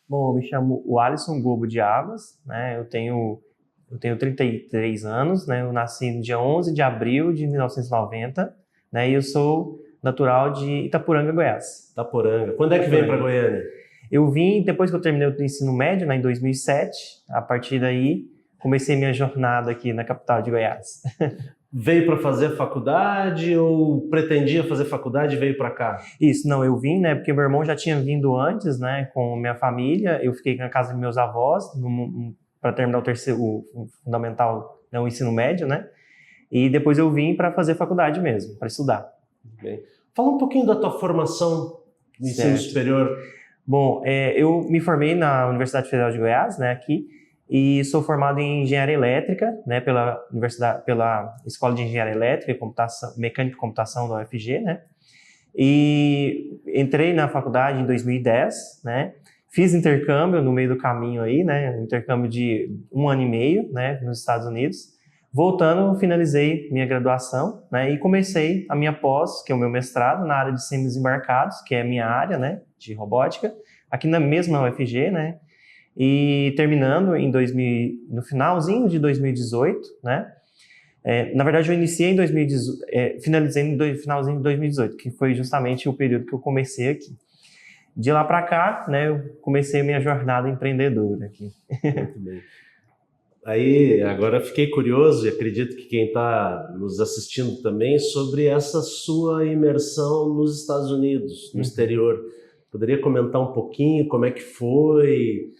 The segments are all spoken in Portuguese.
Bom, eu me chamo o Alisson Gobo de Águas, né? Eu tenho 33 anos, né? Eu nasci no dia 11 de abril de 1990, né? E eu sou natural de Itaporanga, Goiás. Itaporanga. Quando é que veio para Goiânia? Eu vim depois que eu terminei o ensino médio, né, em 2007. A partir daí, comecei minha jornada aqui na capital de Goiás. Veio para fazer faculdade ou pretendia fazer faculdade e veio para cá? Isso, não, eu vim, né, porque meu irmão já tinha vindo antes, né, com minha família. Eu fiquei na casa dos meus avós para terminar o fundamental, né, o ensino médio, né, e depois eu vim para fazer faculdade mesmo, para estudar. Bem. Fala um pouquinho da tua formação no ensino superior. Bom, eu me formei na Universidade Federal de Goiás, né, aqui, e sou formado em engenharia elétrica, né, pela Escola de Engenharia Elétrica e Mecânica e Computação da UFG, né, e entrei na faculdade em 2010, né, fiz intercâmbio no meio do caminho aí, né, intercâmbio de 1 ano e meio, né, nos Estados Unidos. Voltando, finalizei minha graduação, né, e comecei a minha pós, que é o meu mestrado, na área de sistemas embarcados, que é a minha área, né, de robótica, aqui na mesma UFG, né, e terminando no finalzinho de 2018, né? Na verdade, eu iniciei em 2018, finalizei no finalzinho de 2018, que foi justamente o período que eu comecei aqui. De lá para cá, né, eu comecei a minha jornada empreendedora aqui. Muito bem. Aí, agora fiquei curioso e acredito que quem está nos assistindo também, sobre essa sua imersão nos Estados Unidos, no exterior. Poderia comentar um pouquinho como é que foi?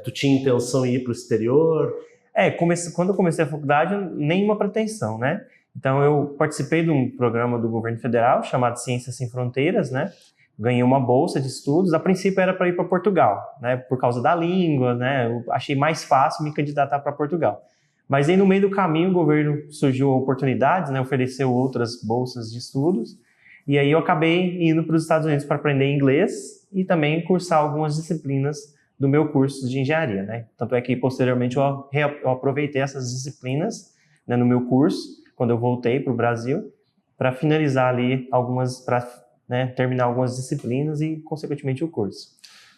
Tu tinha intenção de ir para o exterior? Quando eu comecei a faculdade, nenhuma pretensão, né? Então, eu participei de um programa do governo federal chamado Ciências Sem Fronteiras, né? Ganhei uma bolsa de estudos. A princípio era para ir para Portugal, né? Por causa da língua, né? Eu achei mais fácil me candidatar para Portugal. Mas aí, no meio do caminho, o governo surgiu oportunidades, né? Ofereceu outras bolsas de estudos. E aí eu acabei indo para os Estados Unidos para aprender inglês e também cursar algumas disciplinas do meu curso de engenharia, né? Tanto é que posteriormente eu aproveitei essas disciplinas, né, no meu curso, quando eu voltei para o Brasil, para finalizar ali né, terminar algumas disciplinas e, consequentemente, o curso.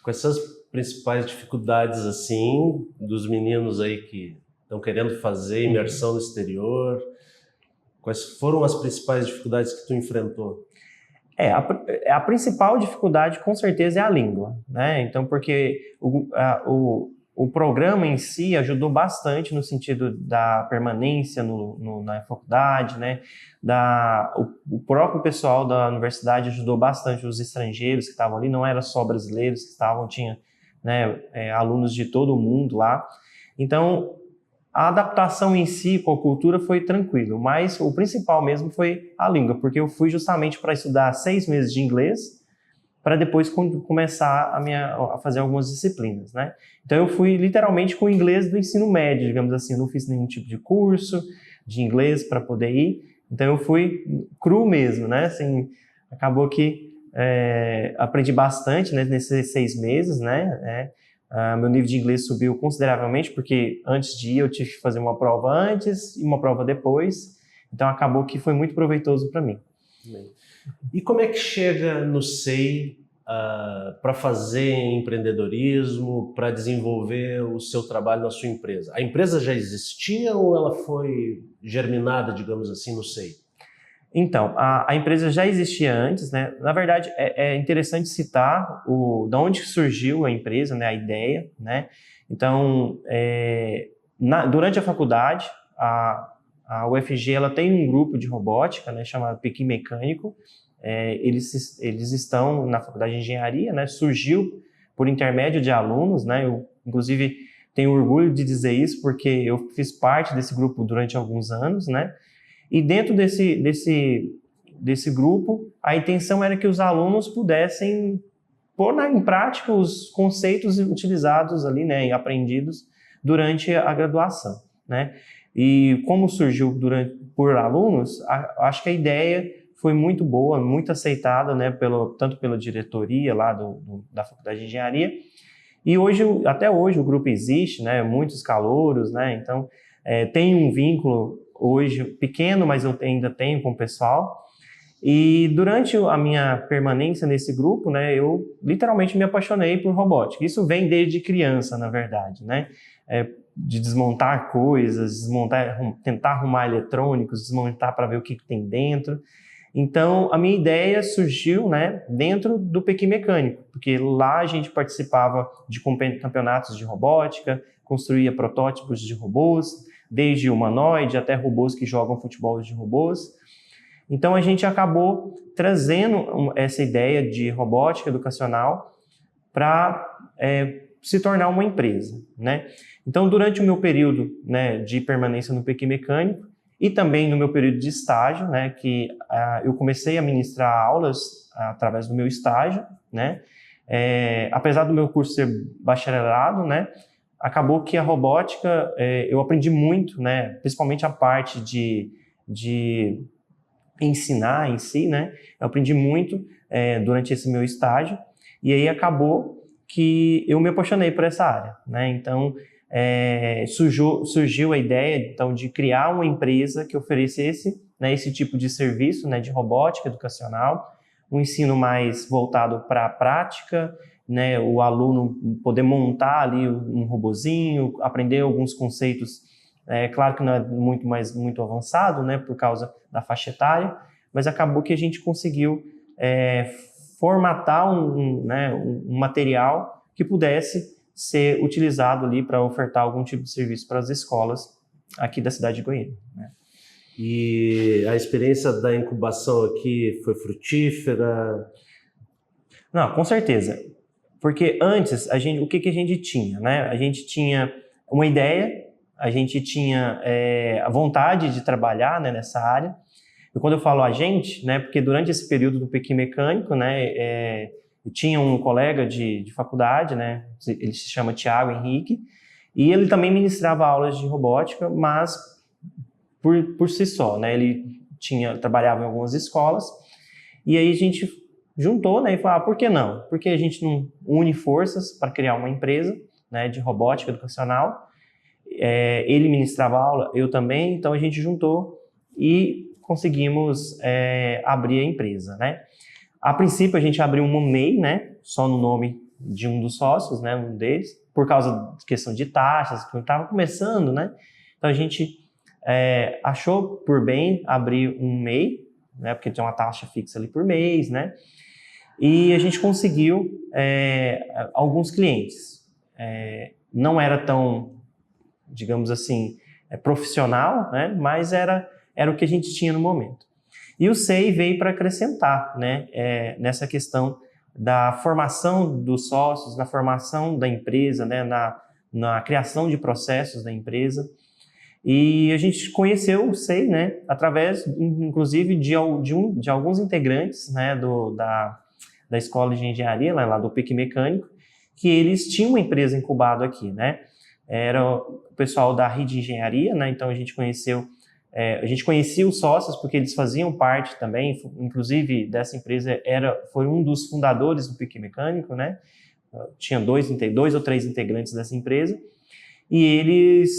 Com essas principais dificuldades, assim, dos meninos aí que estão querendo fazer imersão no exterior, quais foram as principais dificuldades que tu enfrentou? A principal dificuldade, com certeza, é a língua, né? Então, porque o programa em si ajudou bastante no sentido da permanência na faculdade, né? O próprio pessoal da universidade ajudou bastante os estrangeiros que estavam ali, não era só brasileiros que estavam, tinha, né, alunos de todo o mundo lá. Então, a adaptação em si com a cultura foi tranquilo, mas o principal mesmo foi a língua, porque eu fui justamente para estudar 6 meses de inglês, para depois começar a fazer algumas disciplinas, né? Então eu fui literalmente com o inglês do ensino médio, digamos assim, eu não fiz nenhum tipo de curso de inglês para poder ir, então eu fui cru mesmo, né? Assim, acabou que aprendi bastante, né, nesses 6 meses, né? Meu nível de inglês subiu consideravelmente, porque antes de ir eu tive que fazer uma prova antes e uma prova depois, então acabou que foi muito proveitoso para mim. E como é que chega no SEI para fazer empreendedorismo, para desenvolver o seu trabalho na sua empresa? A empresa já existia ou ela foi germinada, digamos assim, no SEI? Então, a empresa já existia antes, né? Na verdade, é interessante citar de onde surgiu a empresa, né? A ideia, né? Então, durante a faculdade, a UFG ela tem um grupo de robótica, né? Chamado Pequim Mecânico. Eles estão na faculdade de engenharia, né? Surgiu por intermédio de alunos, né? Eu, inclusive, tenho orgulho de dizer isso porque eu fiz parte desse grupo durante alguns anos, né? E dentro desse grupo, a intenção era que os alunos pudessem pôr em prática os conceitos utilizados ali, né, e aprendidos durante a graduação, né? E como surgiu por alunos, acho que a ideia foi muito boa, muito aceitada, né, tanto pela diretoria lá da Faculdade de Engenharia. E até hoje o grupo existe, né, muitos calouros, né? Então tem um vínculo hoje pequeno, mas eu ainda tenho com o pessoal. E durante a minha permanência nesse grupo, né, eu literalmente me apaixonei por robótica. Isso vem desde criança, na verdade, né? De desmontar coisas, tentar arrumar eletrônicos, desmontar para ver o que tem dentro. Então, a minha ideia surgiu, né, dentro do Pequi Mecânico, porque lá a gente participava de campeonatos de robótica, construía protótipos de robôs, desde humanoide até robôs que jogam futebol de robôs. Então, a gente acabou trazendo essa ideia de robótica educacional para se tornar uma empresa, né? Então, durante o meu período, né, de permanência no Pequi Mecânico e também no meu período de estágio, né, que eu comecei a ministrar aulas através do meu estágio, né? Apesar do meu curso ser bacharelado, né, acabou que a robótica eu aprendi muito, né, principalmente a parte de ensinar em si, né? Eu aprendi muito durante esse meu estágio e aí acabou que eu me apaixonei por essa área, né? Então, surgiu a ideia então, de criar uma empresa que oferecesse, né, esse tipo de serviço, né, de robótica educacional, um ensino mais voltado para a prática, né, o aluno poder montar ali um robozinho, aprender alguns conceitos, claro que não é muito avançado, né, por causa da faixa etária, mas acabou que a gente conseguiu formatar um material que pudesse ser utilizado ali para ofertar algum tipo de serviço para as escolas aqui da cidade de Goiânia, né? E a experiência da incubação aqui foi frutífera? Não, com certeza. Porque antes, o que a gente tinha, né? A gente tinha uma ideia, a gente tinha a vontade de trabalhar, né, nessa área. E quando eu falo a gente, né, porque durante esse período do Pequi Mecânico, né, eu tinha um colega de faculdade, né, ele se chama Thiago Henrique, e ele também ministrava aulas de robótica, mas por si só, né, ele trabalhava em algumas escolas, e aí a gente juntou, né, e falou, por que não? Por que a gente não une forças para criar uma empresa, né, de robótica educacional? Ele ministrava aula, eu também, então a gente juntou e conseguimos abrir a empresa, né? A princípio a gente abriu uma MEI, né? Só no nome de um dos sócios, né? Um deles, por causa de questão de taxas, que estava começando, né? Então a gente achou por bem abrir um MEI, né? Porque tinha uma taxa fixa ali por mês, né? E a gente conseguiu alguns clientes. Não era tão, digamos assim, profissional, né? Mas era o que a gente tinha no momento. E o SEI veio para acrescentar, né, nessa questão da formação dos sócios, na formação da empresa, né, na criação de processos da empresa. E a gente conheceu o SEI, né, através, inclusive, de alguns integrantes, né, da Escola de Engenharia, lá do Pequi Mecânico, que eles tinham uma empresa incubada aqui, né. Era o pessoal da Rede Engenharia, né, então a gente conhecia os sócios porque eles faziam parte também, inclusive dessa empresa foi um dos fundadores do Pequi Mecânico, né? Tinha dois ou três integrantes dessa empresa e eles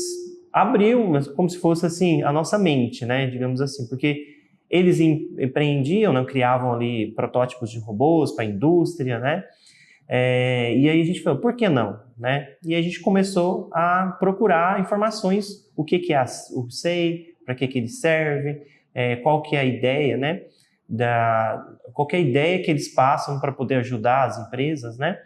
abriu como se fosse assim a nossa mente, né? Digamos assim, porque eles empreendiam, né? Criavam ali protótipos de robôs para a indústria, né? E aí a gente falou, por que não, né? E a gente começou a procurar informações, o que é o SEI, para que ele serve, qual que é a ideia, né? Qual que é a ideia que eles passam para poder ajudar as empresas, né?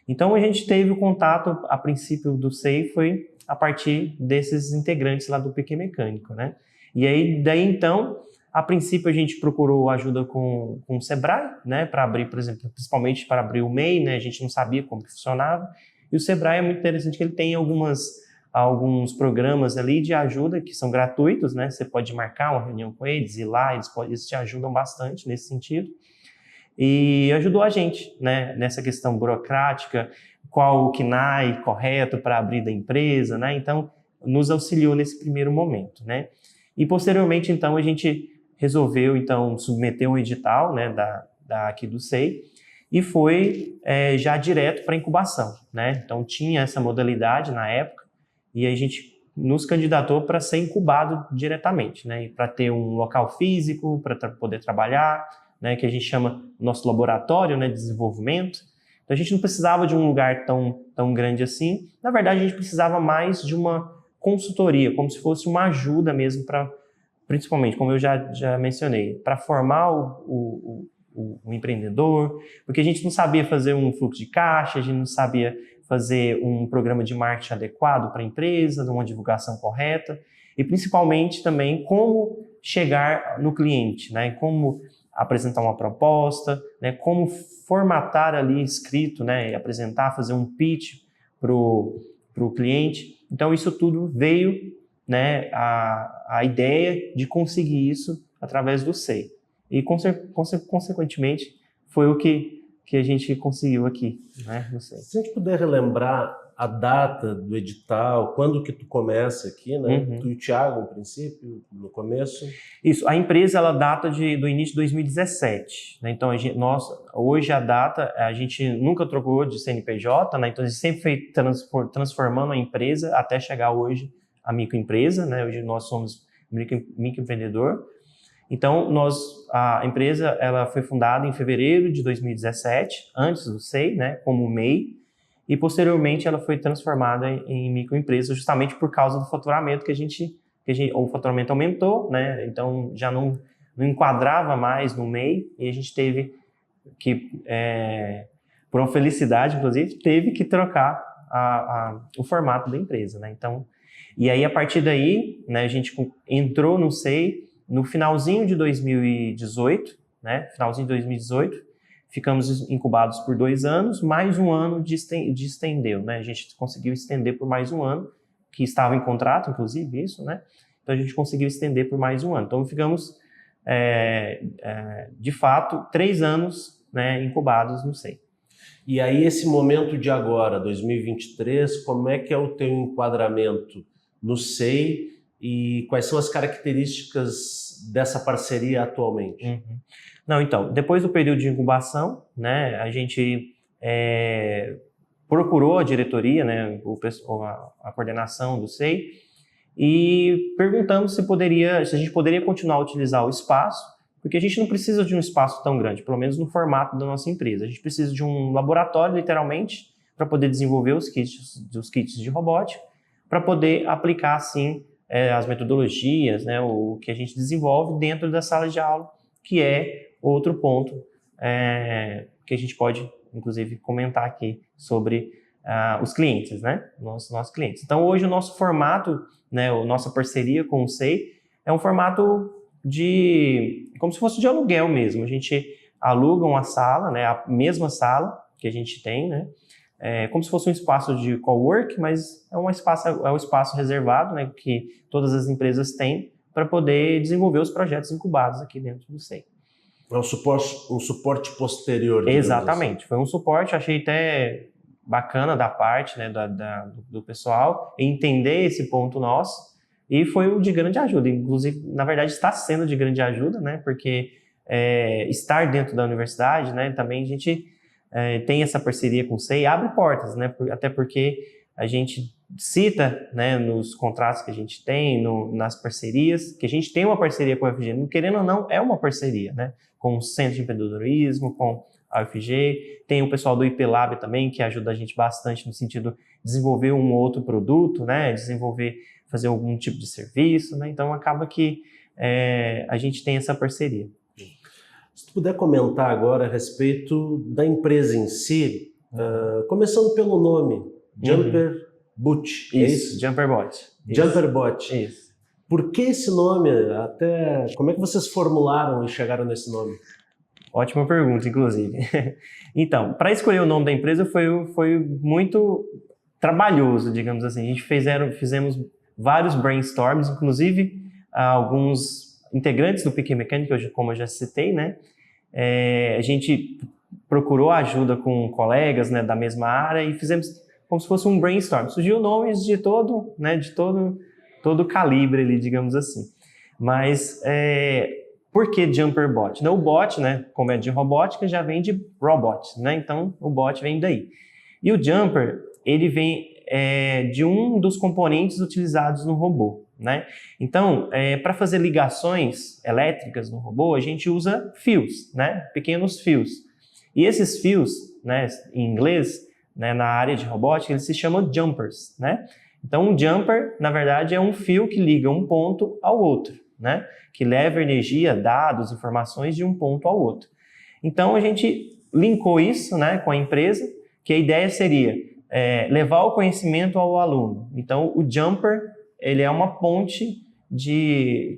Então a gente teve o contato, a princípio do SEI foi a partir desses integrantes lá do Pequi Mecânico, né? E aí daí então, a princípio a gente procurou ajuda com o Sebrae, né? Para abrir, por exemplo, principalmente para abrir o MEI, né? A gente não sabia como que funcionava. E o Sebrae é muito interessante que ele tem alguns programas ali de ajuda que são gratuitos, né? Você pode marcar uma reunião com eles, ir lá, eles te ajudam bastante nesse sentido. E ajudou a gente, né? Nessa questão burocrática, qual o KNAI correto para abrir da empresa, né? Então, nos auxiliou nesse primeiro momento, né? E posteriormente, então, a gente resolveu, então, submeter um edital, né? Aqui do SEI, e foi já direto para incubação, né? Então, tinha essa modalidade na época, e a gente nos candidatou para ser incubado diretamente, né? Para ter um local físico, para poder trabalhar, né? Que a gente chama nosso laboratório, né? De desenvolvimento. Então a gente não precisava de um lugar tão grande assim. Na verdade, a gente precisava mais de uma consultoria, como se fosse uma ajuda mesmo para, principalmente, como eu já mencionei, para formar o empreendedor, porque a gente não sabia fazer um fluxo de caixa, a gente não sabia fazer um programa de marketing adequado para a empresa, uma divulgação correta, e principalmente também como chegar no cliente, né? Como apresentar uma proposta, né? Como formatar ali escrito, né? E apresentar, fazer um pitch para o cliente. Então isso tudo veio, né? A ideia de conseguir isso através do SEI. E consequentemente foi o que a gente conseguiu aqui, né? Não sei. Se a gente puder relembrar a data do edital, quando que tu começa aqui, né? Tu e o Thiago, no princípio, no começo. Isso, a empresa ela data do início de 2017, né? Então hoje a data, a gente nunca trocou de CNPJ, né? Então a gente sempre foi transformando a empresa até chegar hoje a microempresa, né? Hoje nós somos microempreendedor. Então, a empresa ela foi fundada em fevereiro de 2017, antes do SEI, né, como MEI, e posteriormente ela foi transformada em microempresa justamente por causa do faturamento o faturamento aumentou, né, então já não enquadrava mais no MEI, e a gente teve que, por uma felicidade, inclusive, teve que trocar o formato da empresa, né, então, e aí a partir daí, né, a gente entrou no SEI no finalzinho de 2018, né? Finalzinho de 2018, ficamos incubados por 2 anos, mais um ano de estendeu, né? A gente conseguiu estender por mais um ano, que estava em contrato, inclusive, isso, né? Então a gente conseguiu estender por mais um ano. Então ficamos, de fato, 3 anos, né, incubados no SEI. E aí esse momento de agora, 2023, como é que é o teu enquadramento no SEI? E quais são as características dessa parceria atualmente? Não, então, depois do período de incubação, né, a gente procurou a diretoria, né, a coordenação do SEI, e perguntamos se a gente poderia continuar a utilizar o espaço, porque a gente não precisa de um espaço tão grande, pelo menos no formato da nossa empresa. A gente precisa de um laboratório, literalmente, para poder desenvolver os kits de robótica, para poder aplicar, assim, as metodologias, né, o que a gente desenvolve dentro da sala de aula, que é outro ponto que a gente pode, inclusive, comentar aqui sobre os clientes, né, nossos clientes. Então, hoje o nosso formato, né, a nossa parceria com o SEI é um formato como se fosse de aluguel mesmo. A gente aluga uma sala, né, a mesma sala que a gente tem, né, como se fosse um espaço de cowork, mas é um espaço reservado, né, que todas as empresas têm para poder desenvolver os projetos incubados aqui dentro do SEI. É um suporte posterior. Exatamente, foi um suporte, achei até bacana da parte, né, do pessoal entender esse ponto nosso, e foi de grande ajuda. Inclusive, na verdade, está sendo de grande ajuda, né, porque estar dentro da universidade, né, também a gente tem essa parceria com o SEI, abre portas, né? Até porque a gente cita, né, nos contratos que a gente tem, nas parcerias, que a gente tem uma parceria com a UFG, querendo ou não, é uma parceria, né? Com o Centro de Empreendedorismo, com a UFG, tem o pessoal do IP Lab também, que ajuda a gente bastante no sentido de desenvolver um outro produto, né? Fazer algum tipo de serviço, né? Então acaba que a gente tem essa parceria. Se tu puder comentar agora a respeito da empresa em si, começando pelo nome, JumperBot. Isso, JumperBot. JumperBot. Isso. Por que esse nome? Como é que vocês formularam e chegaram nesse nome? Ótima pergunta, inclusive. Então, para escolher o nome da empresa foi muito trabalhoso, digamos assim. A gente fizemos vários brainstorms, inclusive alguns integrantes do Piqui Mecânica, como eu já citei, né? A gente procurou ajuda com colegas, né, da mesma área e fizemos como se fosse um brainstorm. Surgiu nomes de todo calibre ali, digamos assim. Mas por que JumperBot? O bot, né, como é de robótica, já vem de robot, né? Então o bot vem daí. E o Jumper, ele vem de um dos componentes utilizados no robô, né? Então, para fazer ligações elétricas no robô, a gente usa fios, né? Pequenos fios. E esses fios, né, em inglês, né, na área de robótica, eles se chamam jumpers, né? Então, um jumper, na verdade, é um fio que liga um ponto ao outro, né? Que leva energia, dados, informações de um ponto ao outro. Então, a gente linkou isso, né, com a empresa, que a ideia seria levar o conhecimento ao aluno. Então, o jumper, ele é uma ponte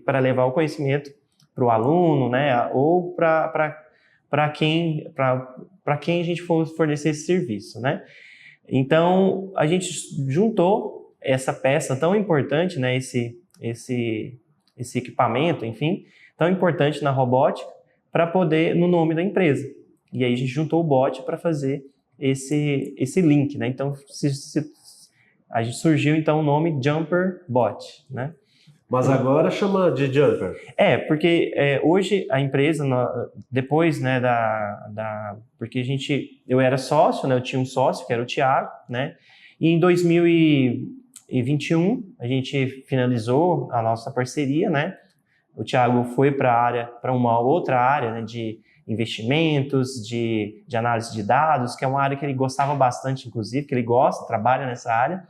para levar o conhecimento para o aluno, né, ou para quem a gente for fornecer esse serviço, né? Então, a gente juntou essa peça tão importante, né, esse equipamento, enfim, tão importante na robótica, para poder, no nome da empresa. E aí a gente juntou o bot para fazer esse link, né? Então, a gente surgiu então o nome Jumper Bot, né? Mas agora chama de Jumper. Porque hoje a empresa, depois, né, porque eu era sócio, né, eu tinha um sócio, que era o Thiago, né, e em 2021 a gente finalizou a nossa parceria, né, o Thiago foi para uma outra área, né, de investimentos, de análise de dados, que é uma área que ele gostava bastante, inclusive, que ele trabalha nessa área.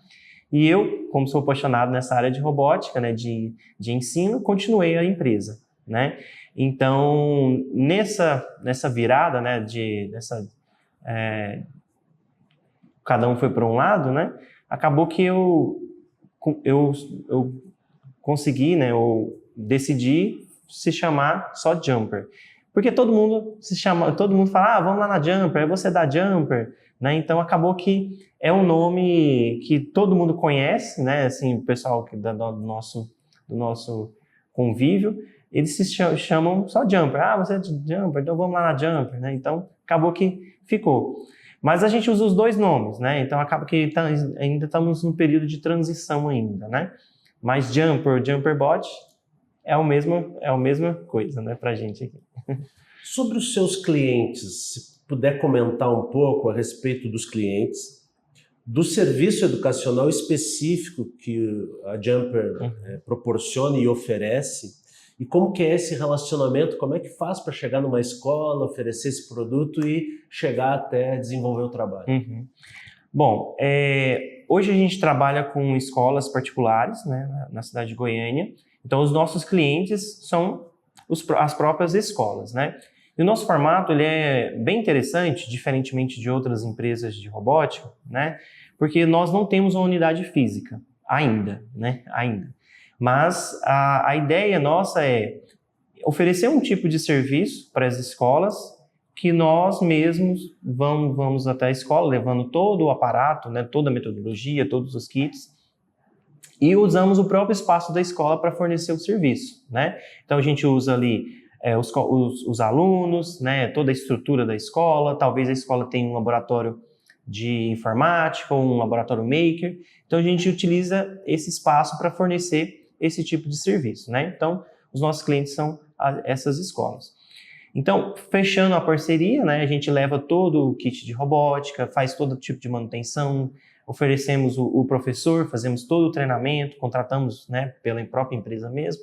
E eu, como sou apaixonado nessa área de robótica, né, de ensino, continuei a empresa, né? Então, nessa virada, né, cada um foi para um lado, né? Acabou que eu consegui, né, eu decidi se chamar só Jumper. Porque todo mundo fala, vamos lá na Jumper, aí você dá Jumper, né? Então acabou que é um nome que todo mundo conhece, né? Assim, o pessoal do nosso convívio, eles se chamam só Jumper. Você é de Jumper, então vamos lá na Jumper, né? Então acabou que ficou. Mas a gente usa os dois nomes, né? Então acaba que ainda estamos no período de transição ainda, né? Mas Jumper Bot é a mesma coisa, né, pra gente aqui. Sobre os seus clientes, se puder comentar um pouco a respeito dos clientes, do serviço educacional específico que a Jumper proporciona e oferece, e como que é esse relacionamento, como é que faz para chegar numa escola, oferecer esse produto e chegar até desenvolver o trabalho? Bom, hoje a gente trabalha com escolas particulares, né, na cidade de Goiânia. Então, os nossos clientes são as próprias escolas, né? E o nosso formato ele é bem interessante, diferentemente de outras empresas de robótica, né? Porque nós não temos uma unidade física ainda, né? Mas a ideia nossa é oferecer um tipo de serviço para as escolas que nós mesmos vamos até a escola, levando todo o aparato, né? Toda a metodologia, todos os kits, e usamos o próprio espaço da escola para fornecer o serviço, né? Então a gente usa ali os alunos, né? Toda a estrutura da escola, talvez a escola tenha um laboratório de informática ou um laboratório maker. Então a gente utiliza esse espaço para fornecer esse tipo de serviço, né? Então os nossos clientes são essas escolas. Então, fechando a parceria, né? A gente leva todo o kit de robótica, faz todo tipo de manutenção, oferecemos o professor, fazemos todo o treinamento, contratamos, né, pela própria empresa mesmo.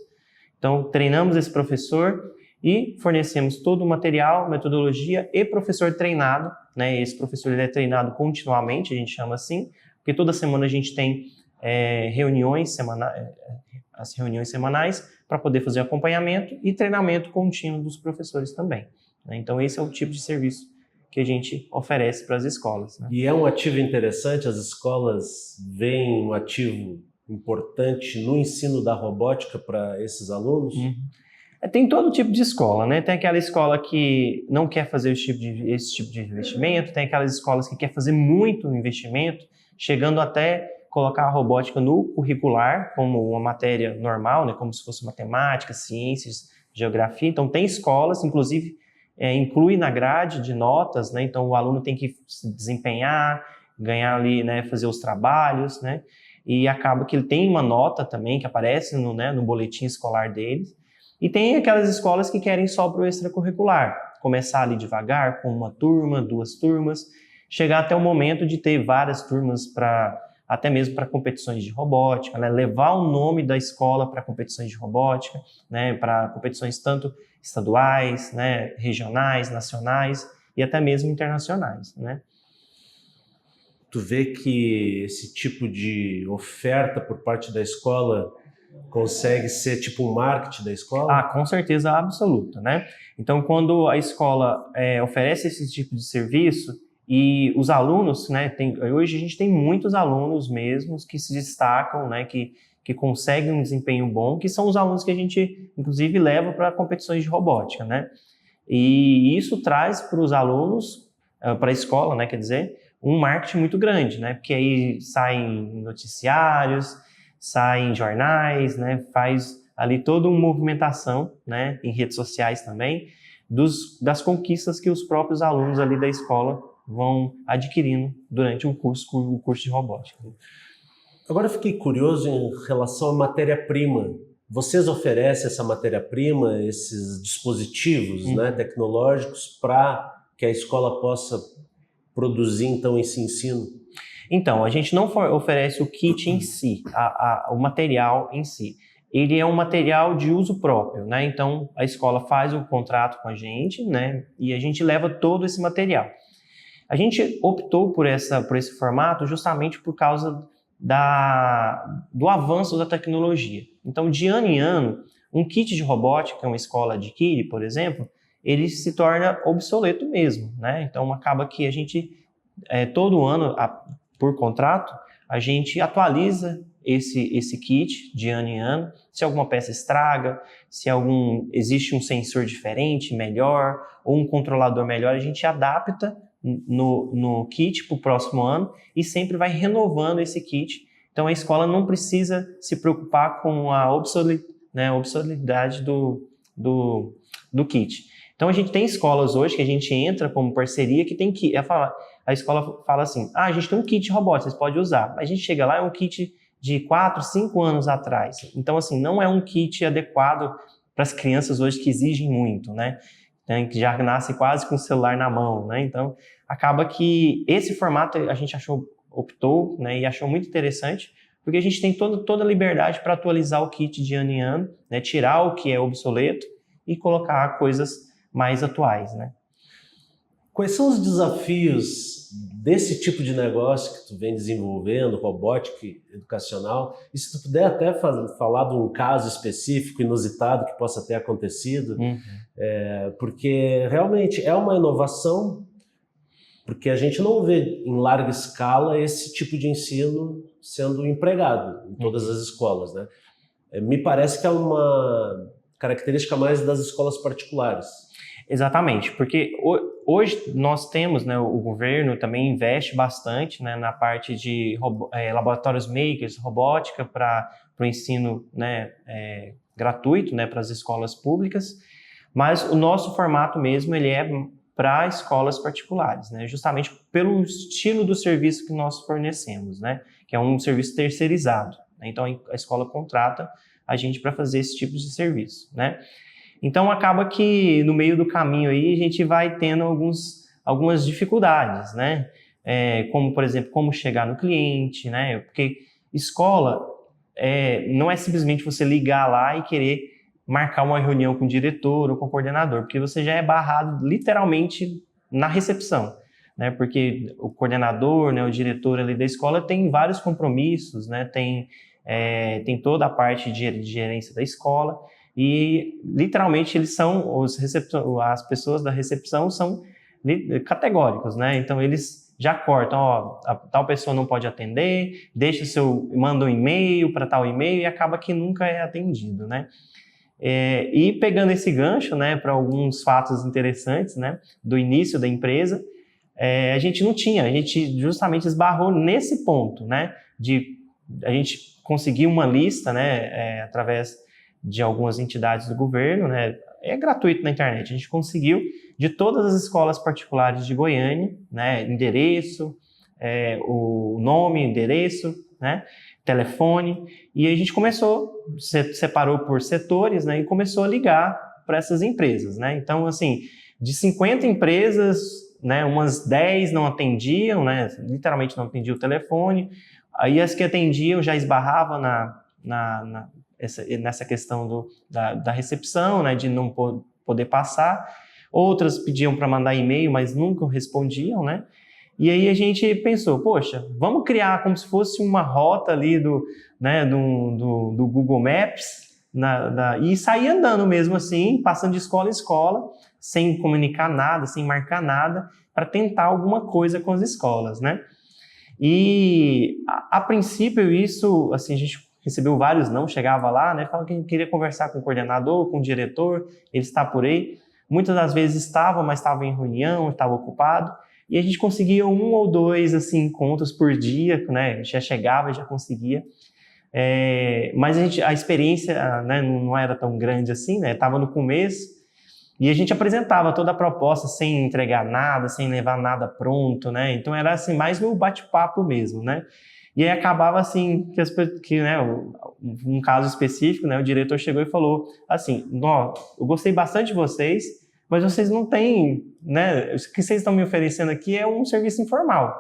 Então, treinamos esse professor e fornecemos todo o material, metodologia e professor treinado, né? Esse professor ele é treinado continuamente, a gente chama assim, porque toda semana a gente tem as reuniões semanais para poder fazer acompanhamento e treinamento contínuo dos professores também, né? Então, esse é o tipo de serviço que a gente oferece para as escolas, né? E é um ativo interessante, as escolas veem um ativo importante no ensino da robótica para esses alunos? Tem todo tipo de escola, né? Tem aquela escola que não quer fazer esse tipo de investimento, tem aquelas escolas que quer fazer muito investimento, chegando até colocar a robótica no curricular, como uma matéria normal, né? Como se fosse matemática, ciências, geografia. Então, tem escolas, inclusive, inclui na grade de notas, né? Então o aluno tem que se desempenhar, ganhar ali, né, fazer os trabalhos, né? E acaba que ele tem uma nota também que aparece no boletim escolar deles. E tem aquelas escolas que querem só para o extracurricular, começar ali devagar, com uma turma, 2 turmas, chegar até o momento de ter várias turmas para até mesmo para competições de robótica, né? Levar o nome da escola para competições de robótica, né? Para competições tanto estaduais, né? Regionais, nacionais e até mesmo internacionais, né? Tu vê que esse tipo de oferta por parte da escola consegue ser tipo um marketing da escola? Com certeza absoluta, né? Então, quando a escola oferece esse tipo de serviço e os alunos, né? Hoje a gente tem muitos alunos mesmos que se destacam, né? Que conseguem um desempenho bom, que são os alunos que a gente, inclusive, leva para competições de robótica, né? E isso traz para os alunos, para a escola, né? Quer dizer, um marketing muito grande, né? Porque aí saem noticiários, saem jornais, né? Faz ali toda uma movimentação, né? Em redes sociais também, das conquistas que os próprios alunos ali da escola vão adquirindo durante o curso de robótica. Agora eu fiquei curioso em relação à matéria-prima. Vocês oferecem essa matéria-prima, esses dispositivos, né, tecnológicos, para que a escola possa produzir, então, esse ensino? Então, a gente não oferece o kit em si, o material em si. Ele é um material de uso próprio, né? Então, a escola faz o contrato com a gente, né? E a gente leva todo esse material. A gente optou por esse formato justamente por causa do avanço da tecnologia. Então, de ano em ano, um kit de robótica que uma escola adquire, por exemplo, ele se torna obsoleto mesmo, né? Então, acaba que a gente, todo ano, por contrato, a gente atualiza esse kit de ano em ano. Se alguma peça estraga, se existe um sensor diferente, melhor, ou um controlador melhor, a gente adapta no kit para o próximo ano e sempre vai renovando esse kit. Então a escola não precisa se preocupar com a obsoletidade do kit. Então a gente tem escolas hoje que a gente entra como parceria que tem kit. A escola fala assim, a gente tem um kit de robótica, vocês podem usar. A gente chega lá, é um kit de 4, 5 anos atrás. Então assim, não é um kit adequado para as crianças hoje que exigem muito, né? Que já nasce quase com o celular na mão, né? Então, acaba que esse formato a gente optou, né, e achou muito interessante, porque a gente tem toda a liberdade para atualizar o kit de ano em ano, né, tirar o que é obsoleto e colocar coisas mais atuais, né? Quais são os desafios desse tipo de negócio que tu vem desenvolvendo, robótica educacional? E se tu puder até falar de um caso específico, inusitado, que possa ter acontecido, porque realmente é uma inovação, porque a gente não vê em larga escala esse tipo de ensino sendo empregado em todas as escolas, né? Me parece que é uma característica mais das escolas particulares. Exatamente, porque hoje nós temos, né, o governo também investe bastante, né, na parte de laboratórios makers, robótica para o ensino, né, gratuito, né, para as escolas públicas, mas o nosso formato mesmo ele é para escolas particulares, né, justamente pelo estilo do serviço que nós fornecemos, né, que é um serviço terceirizado, né, então a escola contrata a gente para fazer esse tipo de serviço, né. Então, acaba que no meio do caminho aí a gente vai tendo algumas dificuldades, né? Como, por exemplo, como chegar no cliente, né? Porque escola não é simplesmente você ligar lá e querer marcar uma reunião com o diretor ou com o coordenador, porque você já é barrado literalmente na recepção, né? Porque o coordenador, né, o diretor ali da escola tem vários compromissos, né? Tem toda a parte de gerência da escola. E, literalmente, eles são, as pessoas da recepção são categóricos, né? Então, eles já cortam, tal pessoa não pode atender, manda um e-mail para tal e-mail e acaba que nunca é atendido, né? E pegando esse gancho, né, para alguns fatos interessantes, né, do início da empresa, a gente justamente esbarrou nesse ponto, né, de a gente conseguir uma lista, né, através de algumas entidades do governo, né? É gratuito na internet. A gente conseguiu de todas as escolas particulares de Goiânia, né? Endereço, o nome, endereço, né? Telefone, e a gente separou por setores, né? E começou a ligar para essas empresas, né? Então, assim, de 50 empresas, né, umas 10 não atendiam, né, literalmente não atendiam o telefone. Aí as que atendiam já esbarravam nessa questão da recepção, né, de não poder passar. Outras pediam para mandar e-mail, mas nunca respondiam, né? E aí a gente pensou, poxa, vamos criar como se fosse uma rota ali do Google Maps e sair andando mesmo assim, passando de escola em escola, sem comunicar nada, sem marcar nada, para tentar alguma coisa com as escolas, né? E a princípio isso, assim, a gente recebeu vários não, chegava lá, né? Falava que queria conversar com o coordenador, com o diretor, ele está por aí. Muitas das vezes estava, mas estava em reunião, estava ocupado. E a gente conseguia 1 ou 2 assim, encontros por dia, né? Já chegava, já conseguia. Mas a experiência, né, não era tão grande assim, né? Estava no começo. E a gente apresentava toda a proposta sem entregar nada, sem levar nada pronto, né? Então era assim, mais no bate-papo mesmo, né? E aí acabava assim, né, um caso específico, né, o diretor chegou e falou assim, eu gostei bastante de vocês, mas vocês não têm, né, o que vocês estão me oferecendo aqui é um serviço informal,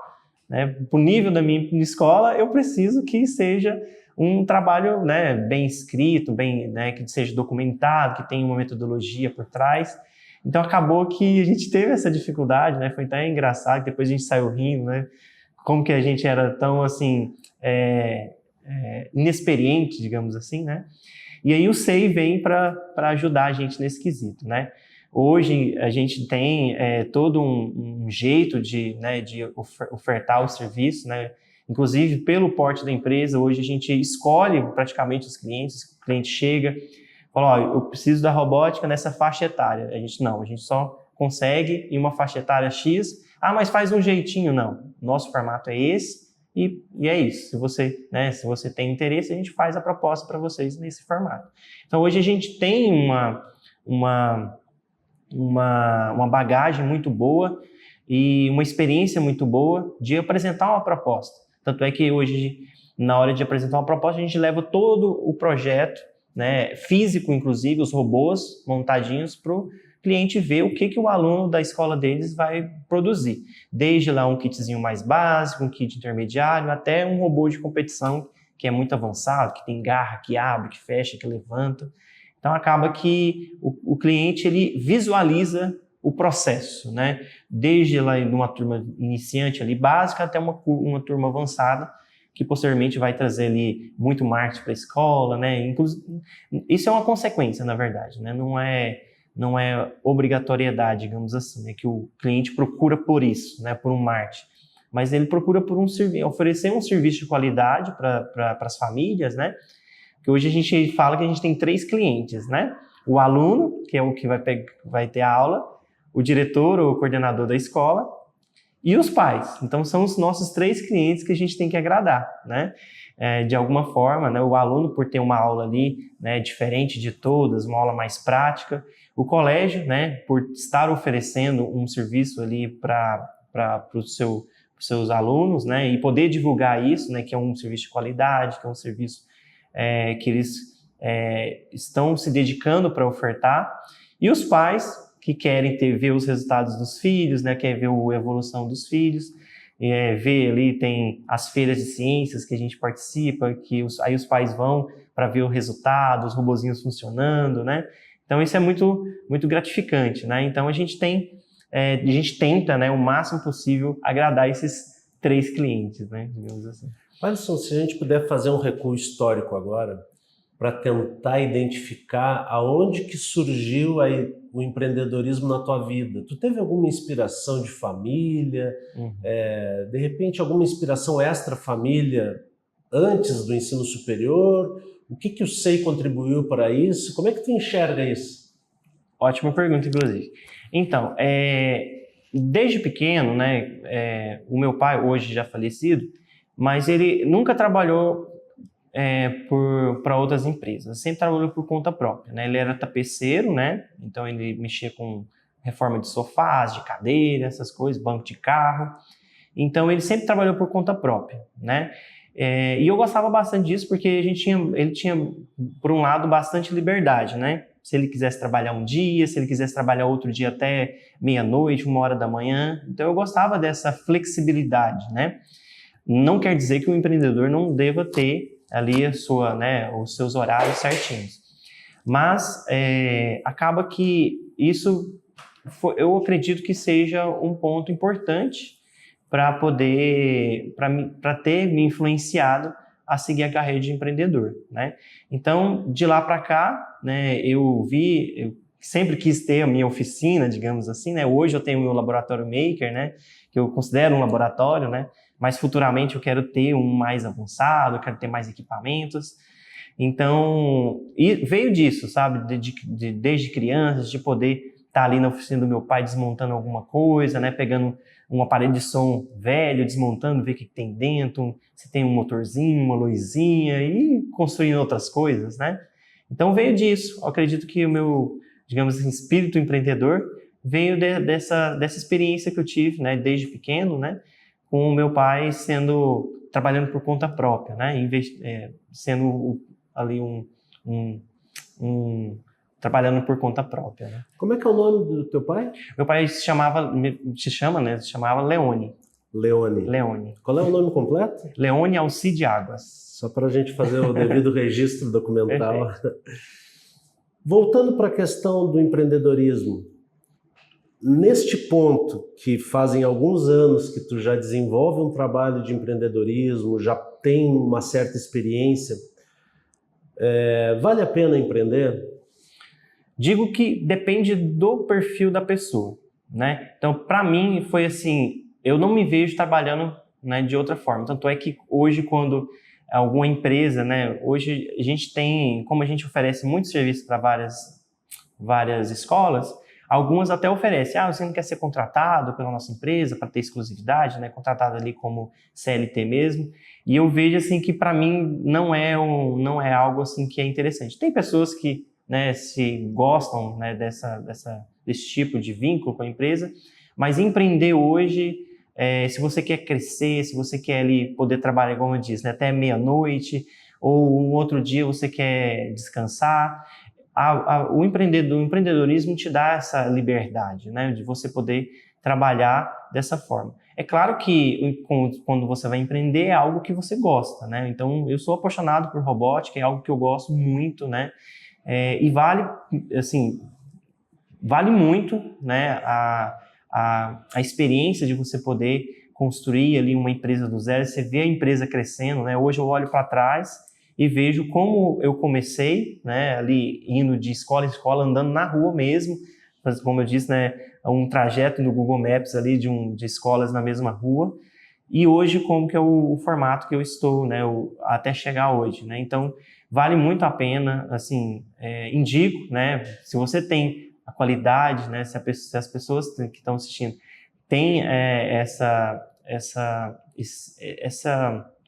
né? Pro nível da minha escola, eu preciso que seja um trabalho, né, bem escrito, bem, né, que seja documentado, que tenha uma metodologia por trás. Então acabou que a gente teve essa dificuldade, né? Foi até engraçado, depois a gente saiu rindo, né? Como que a gente era tão assim inexperiente, digamos assim, né? E aí o SEI vem para ajudar a gente nesse quesito, né? Hoje a gente tem todo um jeito de ofertar o serviço, né? Inclusive, pelo porte da empresa, hoje a gente escolhe praticamente os clientes. O cliente chega, fala, eu preciso da robótica nessa faixa etária. A gente só consegue em uma faixa etária X. Mas faz um jeitinho. Não, nosso formato é esse e é isso. Se você tem interesse, a gente faz a proposta para vocês nesse formato. Então, hoje a gente tem uma bagagem muito boa e uma experiência muito boa de apresentar uma proposta. Tanto é que hoje, na hora de apresentar uma proposta, a gente leva todo o projeto, né, físico, inclusive, os robôs montadinhos para o cliente ver o que o aluno da escola deles vai produzir. Desde lá um kitzinho mais básico, um kit intermediário, até um robô de competição que é muito avançado, que tem garra, que abre, que fecha, que levanta. Então, acaba que o cliente ele visualiza o processo, né? Desde lá numa turma iniciante ali básica até uma turma avançada, que posteriormente vai trazer ali muito marketing para a escola, né? Isso é uma consequência, na verdade, né? Não é obrigatoriedade, digamos assim, né? Que o cliente procura por isso, né? Por um marketing. Mas ele procura por oferecer um serviço de qualidade para as famílias, né? Que hoje a gente fala que a gente tem 3 clientes, né? O aluno, que é o que vai ter a aula, o diretor ou o coordenador da escola e os pais. Então, são os nossos 3 clientes que a gente tem que agradar, né? De alguma forma, né? O aluno, por ter uma aula ali, né, diferente de todas, uma aula mais prática. O colégio, né, por estar oferecendo um serviço ali para os seus alunos, né, e poder divulgar isso, né, que é um serviço de qualidade, que é um serviço que eles estão se dedicando para ofertar. E os pais, que querem ver os resultados dos filhos, né, querem ver a evolução dos filhos, ver ali, tem as feiras de ciências que a gente participa, aí os pais vão para ver o resultado, os robozinhos funcionando, né? Então isso é muito, muito gratificante, né? Então a gente tenta, né, o máximo possível agradar esses 3 clientes, né, digamos assim. Alisson, se a gente puder fazer um recuo histórico agora, para tentar identificar aonde que surgiu aí o empreendedorismo na tua vida. Tu teve alguma inspiração de família? De repente alguma inspiração extra-família antes do ensino superior? O que o SEI contribuiu para isso? Como é que tu enxerga isso? Ótima pergunta, inclusive. Então, desde pequeno, né, o meu pai, hoje já falecido, mas ele nunca trabalhou para outras empresas, sempre trabalhou por conta própria, né? Ele era tapeceiro, né? Então ele mexia com reforma de sofás, de cadeira, essas coisas, banco de carro. Então ele sempre trabalhou por conta própria, né? E eu gostava bastante disso porque ele tinha, por um lado, bastante liberdade, né? se ele quisesse trabalhar um dia, se ele quisesse trabalhar outro dia até meia-noite, 1h da manhã. Então eu gostava dessa flexibilidade, né? Não quer dizer que o empreendedor não deva ter ali os seus horários certinhos. Mas acaba que isso, eu acredito que seja um ponto importante para ter me influenciado a seguir a carreira de empreendedor, né? Então, de lá para cá, né, eu sempre quis ter a minha oficina, digamos assim, né? Hoje eu tenho o meu laboratório maker, né, que eu considero um laboratório, né? Mas futuramente eu quero ter um mais avançado, eu quero ter mais equipamentos. Então, e veio disso, sabe? Desde criança, de poder estar ali na oficina do meu pai desmontando alguma coisa, né? Pegando um aparelho de som velho, desmontando, ver o que tem dentro, se tem um motorzinho, uma luzinha e construindo outras coisas, né? Então veio disso. Eu acredito que o meu, digamos assim, espírito empreendedor veio dessa experiência que eu tive, né? Desde pequeno, né? Com o meu pai trabalhando por conta própria, né? Sendo ali trabalhando por conta própria, né? Como é que é o nome do teu pai? Meu pai se chamava Leone. Leone. Qual é o nome completo? Leone Alcide Águas. Só para a gente fazer o devido registro documental. Voltando para a questão do empreendedorismo, neste ponto que fazem alguns anos que tu já desenvolve um trabalho de empreendedorismo, já tem uma certa experiência, vale a pena empreender? Digo que depende do perfil da pessoa, né? Então, para mim, foi assim, eu não me vejo trabalhando, né, de outra forma. Tanto é que hoje, quando alguma empresa, né, hoje a gente tem, como a gente oferece muito serviço para várias escolas, algumas até oferecem, você não quer ser contratado pela nossa empresa para ter exclusividade, né, contratado ali como CLT mesmo. E eu vejo assim que para mim não é algo assim que é interessante. Tem pessoas que, né, se gostam, né, desse tipo de vínculo com a empresa, mas empreender hoje, se você quer crescer, se você quer ali poder trabalhar, como eu disse, né, até meia-noite, ou um outro dia você quer descansar, o empreendedorismo te dá essa liberdade, né, de você poder trabalhar dessa forma. É claro que quando você vai empreender é algo que você gosta, né? Então eu sou apaixonado por robótica, é algo que eu gosto muito, né? E vale muito, né, a experiência de você poder construir ali uma empresa do zero, você vê a empresa crescendo, né? Hoje eu olho para trás e vejo como eu comecei, né, ali indo de escola em escola, andando na rua mesmo, como eu disse, né, um trajeto no Google Maps ali de escolas na mesma rua, e hoje como que é o formato que eu estou, né, até chegar hoje, né? Então vale muito a pena, assim, indico, né, se você tem a qualidade, né, se as pessoas que estão assistindo têm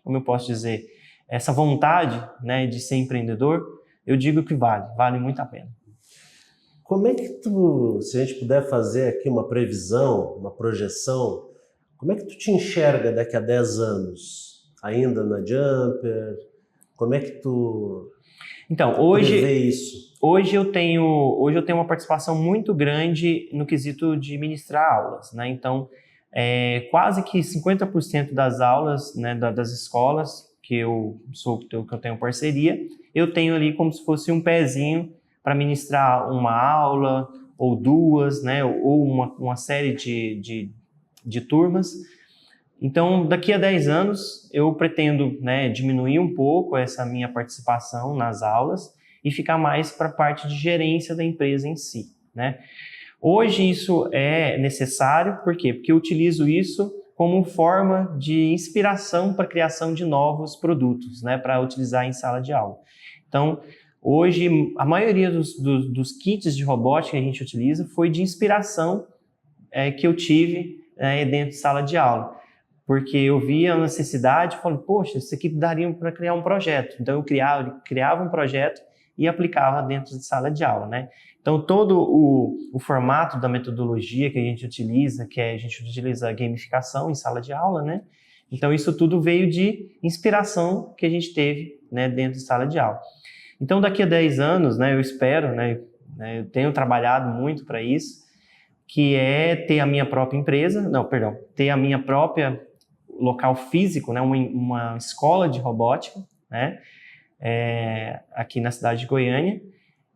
como eu posso dizer, essa vontade, né, de ser empreendedor, eu digo que vale muito a pena. Como é que se a gente puder fazer aqui uma previsão, uma projeção, como é que tu te enxerga daqui a 10 anos? Ainda na Jumper? Como é que tu prevê isso? Hoje eu tenho uma participação muito grande no quesito de ministrar aulas, né? Então, quase que 50% das aulas, né, das escolas que eu tenho parceria, eu tenho ali como se fosse um pezinho para ministrar uma aula ou duas, né, ou uma série de turmas. Então, daqui a 10 anos, eu pretendo, né, diminuir um pouco essa minha participação nas aulas e ficar mais para a parte de gerência da empresa em si, né? Hoje isso é necessário, por quê? Porque eu utilizo isso como forma de inspiração para a criação de novos produtos, né, para utilizar em sala de aula. Então, hoje, a maioria dos kits de robótica que a gente utiliza foi de inspiração que eu tive dentro de sala de aula. Porque eu via a necessidade e falei, poxa, isso aqui daria para criar um projeto. Então eu criava um projeto e aplicava dentro de sala de aula, né? Então todo o formato da metodologia que a gente utiliza, a gente utiliza a gamificação em sala de aula, né? Então isso tudo veio de inspiração que a gente teve, né, dentro de sala de aula. Então daqui a 10 anos, né, eu espero, né, né? Eu tenho trabalhado muito para isso, que é ter a minha própria empresa, ter a minha própria local físico, né? Uma escola de robótica, né? Aqui na cidade de Goiânia,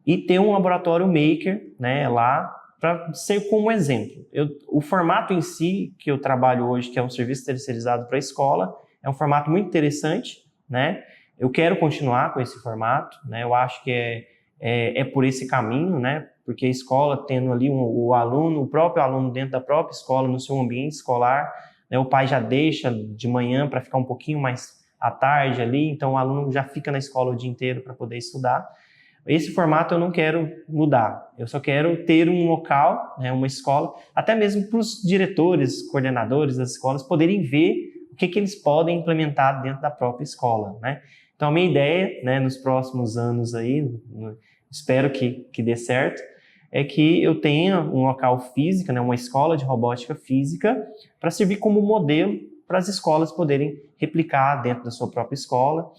e ter um laboratório maker, né, lá, para ser como exemplo. O formato em si que eu trabalho hoje, que é um serviço terceirizado para a escola, é um formato muito interessante, né? Eu quero continuar com esse formato, né? Eu acho que é por esse caminho, né? Porque a escola tendo ali o próprio aluno dentro da própria escola, no seu ambiente escolar, né? O pai já deixa de manhã para ficar um pouquinho mais à tarde ali, então o aluno já fica na escola o dia inteiro para poder estudar. Esse formato eu não quero mudar, eu só quero ter um local, né, uma escola, até mesmo para os diretores, coordenadores das escolas poderem ver o que eles podem implementar dentro da própria escola, né? Então a minha ideia, né, nos próximos anos aí, espero que dê certo, é que eu tenha um local físico, né, uma escola de robótica física, para servir como modelo para as escolas poderem replicar dentro da sua própria escola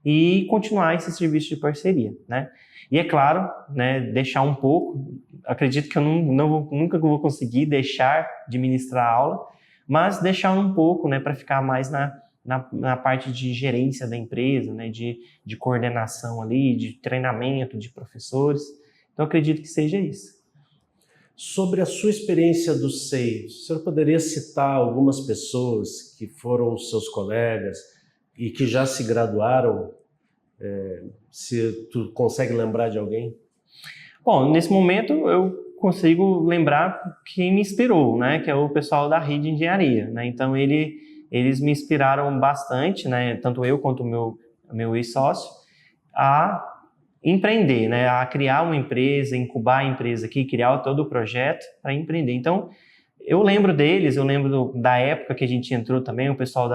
e continuar esse serviço de parceria, né? E é claro, né, deixar um pouco, acredito que eu nunca vou conseguir deixar de ministrar aula, mas deixar um pouco, né, para ficar mais na parte de gerência da empresa, né, de coordenação ali, de treinamento de professores. Então, acredito que seja isso. Sobre a sua experiência do SEI, o senhor poderia citar algumas pessoas que foram seus colegas e que já se graduaram? Se tu consegue lembrar de alguém? Bom, nesse momento eu consigo lembrar quem me inspirou, né, que é o pessoal da RID Engenharia, né? Então eles me inspiraram bastante, né, tanto eu quanto o meu ex-sócio, a empreender, né, a criar uma empresa, incubar a empresa aqui, criar todo o projeto para empreender. Então eu lembro deles, eu lembro da época que a gente entrou também, o pessoal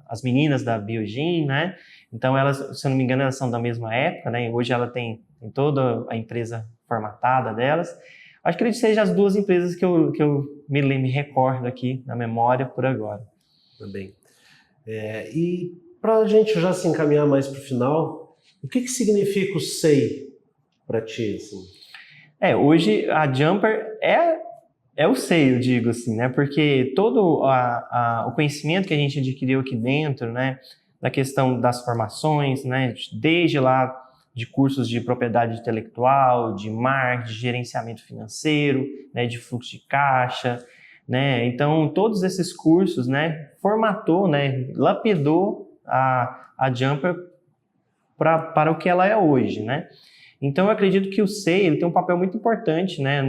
as meninas da Biogin, né? Então elas, se eu não me engano, elas são da mesma época, né? Hoje ela tem toda a empresa formatada delas. Acho que seja as duas empresas que eu me recordo aqui na memória por agora. Também. E para a gente já se encaminhar mais para o final, o que significa o SEI para ti? Assim? Hoje a Jumper é o SEI, eu digo assim, né? Porque todo o conhecimento que a gente adquiriu aqui dentro, né? Da questão das formações, né? Desde lá de cursos de propriedade intelectual, de marketing, de gerenciamento financeiro, né? De fluxo de caixa, né? Então, todos esses cursos, né? Formatou, né? Lapidou a Jumper para o que ela é hoje, né? Então, eu acredito que o SEI ele tem um papel muito importante, né?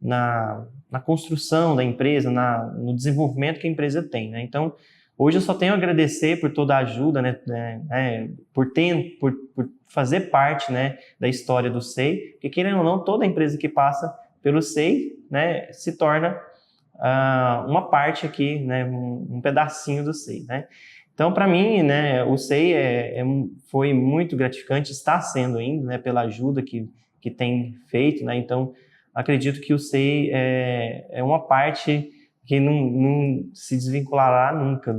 Na construção da empresa, no desenvolvimento que a empresa tem, né? Então, hoje eu só tenho a agradecer por toda a ajuda, né? Por fazer parte, né, da história do SEI, porque querendo ou não, toda empresa que passa pelo SEI, né, se torna uma parte aqui, né, um pedacinho do SEI, né? Então, para mim, né, o SEI foi muito gratificante, está sendo ainda, né, pela ajuda que tem feito, né? Então, acredito que o SEI é uma parte que não se desvinculará nunca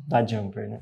da Jumper, né?